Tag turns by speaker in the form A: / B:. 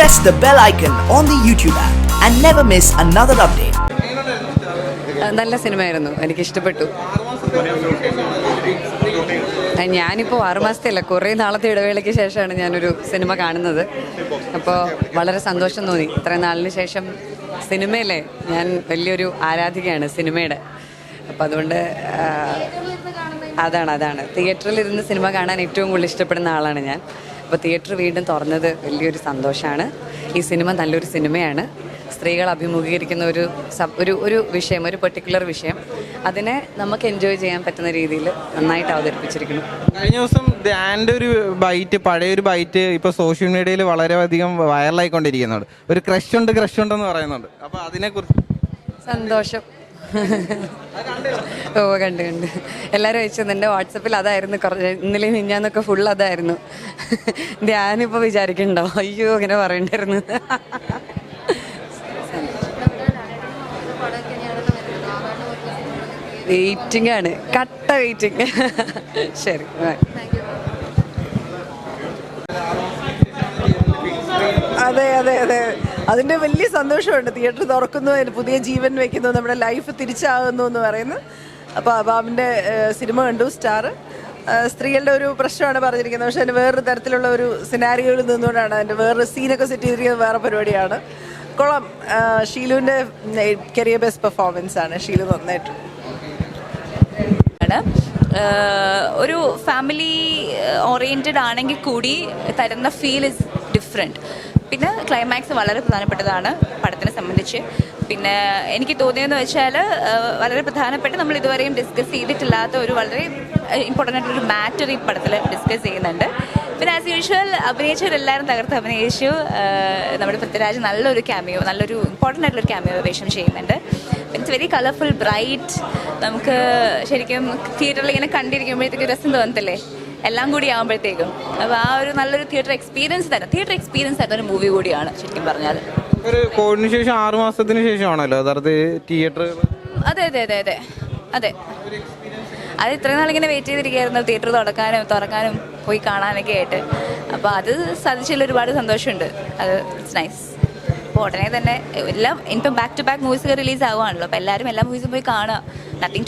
A: press the bell icon on the YouTube app and never miss another update.
B: നല്ല സിനിമയായിരുന്നു, എനിക്കിഷ്ടപ്പെട്ടു. ഞാനിപ്പോൾ 6 മാസത്തെയല്ല, കുറേ നാളത്തെ ഇടവേളയ്ക്ക് ശേഷമാണ് ഞാനൊരു സിനിമ കാണുന്നത്. അപ്പോൾ വളരെ സന്തോഷം തോന്നി. ഇത്രയും നാളിന് ശേഷം സിനിമയിലെ ഞാൻ വലിയൊരു ആരാധികയാണ് സിനിമയുടെ. അപ്പോൾ അതുകൊണ്ട് അതാണ് തിയേറ്ററിലിരുന്ന് സിനിമ കാണാൻ ഏറ്റവും കൂടുതൽ ഇഷ്ടപ്പെടുന്ന ആളാണ് ഞാൻ. അപ്പോൾ തിയേറ്റർ വീണ്ടും തുറന്നത് വലിയൊരു സന്തോഷമാണ്. ഈ സിനിമ നല്ലൊരു സിനിമയാണ്. സ്ത്രീകൾ അഭിമുഖീകരിക്കുന്ന ഒരു വിഷയം, ഒരു പെർട്ടിക്കുലർ വിഷയം, അതിനെ നമുക്ക് എൻജോയ് ചെയ്യാൻ പറ്റുന്ന രീതിയിൽ നന്നായിട്ട് അവതരിപ്പിച്ചിരിക്കുന്നു.
C: കഴിഞ്ഞ ദിവസം ധ്യാൻ്റെ ഒരു ബൈറ്റ്, പഴയൊരു ബൈറ്റ് ഇപ്പോൾ സോഷ്യൽ മീഡിയയിൽ വളരെയധികം വൈറലായിക്കൊണ്ടിരിക്കുന്നുണ്ട്. ഒരു ക്രഷ് ഉണ്ടെന്ന് പറയുന്നുണ്ട്. അപ്പോൾ അതിനെക്കുറിച്ച്
B: സന്തോഷം. ഓ കണ്ട് എല്ലാവരും അയച്ചത് എൻ്റെ വാട്സപ്പിൽ അതായിരുന്നു. ഇന്നലെ മിഞ്ഞാന്നൊക്കെ ഫുൾ അതായിരുന്നു. ധ്യാനിപ്പോൾ വിചാരിക്കണ്ടോ അയ്യോ ഇങ്ങനെ പറയണ്ടായിരുന്നു. വെയിറ്റിംഗ് ആണ്, കട്ട വെയിറ്റിംഗ്. ശരി,
D: അതെ അതിൻ്റെ വലിയ സന്തോഷമുണ്ട്. തിയേറ്റർ തുറക്കുന്നു, അതിന് പുതിയ ജീവൻ വെക്കുന്നു, നമ്മുടെ ലൈഫ് തിരിച്ചാകുന്നു എന്ന് പറയുന്നു. അപ്പോൾ അബാബിൻ്റെ സിനിമ കണ്ടു, സ്റ്റാർ. സ്ത്രീകളുടെ ഒരു പ്രശ്നമാണ് പറഞ്ഞിരിക്കുന്നത്, പക്ഷേ അതിന് വേറൊരു തരത്തിലുള്ള ഒരു സിനാരിയോയിൽ നിന്നുകൊണ്ടാണ് അതിൻ്റെ വേറൊരു സീനൊക്കെ സെറ്റ് ചെയ്തിരിക്കുന്നത്. വേറെ പരിപാടിയാണ്. കൊള്ളാം. ഷീലുവിൻ്റെ കരിയർ ബെസ്റ്റ് പെർഫോമൻസ് ആണ്. ഷീലു നന്നായിട്ട്
E: ഒരു ഫാമിലി ഓറിയൻറ്റഡ് ആണെങ്കിൽ കൂടി തരുന്ന ഫീൽ ഇസ് ഡിഫറെൻറ്റ്. പിന്നെ ക്ലൈമാക്സ് വളരെ പ്രധാനപ്പെട്ടതാണ് പടത്തിനെ സംബന്ധിച്ച്. പിന്നെ എനിക്ക് തോന്നിയതെന്ന് വെച്ചാൽ വളരെ പ്രധാനപ്പെട്ട് നമ്മൾ ഇതുവരെയും ഡിസ്കസ് ചെയ്തിട്ടില്ലാത്ത ഒരു വളരെ ഇമ്പോർട്ടൻ്റ് ആയിട്ടൊരു മാറ്റർ ഈ പടത്തിൽ ഡിസ്കസ് ചെയ്യുന്നുണ്ട്. പിന്നെ ആസ് യൂഷ്വൽ അഭിനയിച്ചവരെല്ലാവരും തകർത്ത് അഭിനയിച്ചു. നമ്മുടെ പൃഥ്വിരാജ് നല്ലൊരു ഇമ്പോർട്ടൻ്റ് ആയിട്ടുള്ളൊരു ക്യാമിയോ വേഷം ചെയ്യുന്നുണ്ട്. It's very colourful, bright. നമുക്ക് ശരിക്കും തിയേറ്ററിൽ ഇങ്ങനെ കണ്ടിരിക്കുമ്പോഴത്തേക്ക് രസം തോന്നത്തില്ലേ, എല്ലാം കൂടി ആകുമ്പോഴത്തേക്കും. അപ്പോൾ ആ ഒരു നല്ലൊരു തിയേറ്റർ എക്സ്പീരിയൻസ് തരുന്ന ഒരു മൂവി കൂടിയാണ് ശരിക്കും പറഞ്ഞാൽ.
C: ഒരു കോവിഡിന് ശേഷം 6 മാസത്തിന് ശേഷമാണല്ലോ തിയേറ്റർ.
E: അതെ അത് ഇത്രയും നാളിങ്ങനെ വെയിറ്റ് ചെയ്തിരിക്കുകയായിരുന്നു, തിയേറ്റർ തുറക്കാനും പോയി കാണാനൊക്കെ ആയിട്ട്. അപ്പോൾ അത് സാധിച്ചതിൽ ഒരുപാട് സന്തോഷമുണ്ട്. അത് ഇറ്റ്സ് നൈസ്. അപ്പോൾ ഉടനെ തന്നെ എല്ലാം ഇപ്പം back to back movies release ആവുകയാണല്ലോ. അപ്പോൾ എല്ലാവരും എല്ലാ മൂവീസും പോയി കാണുക. നത്തിങ്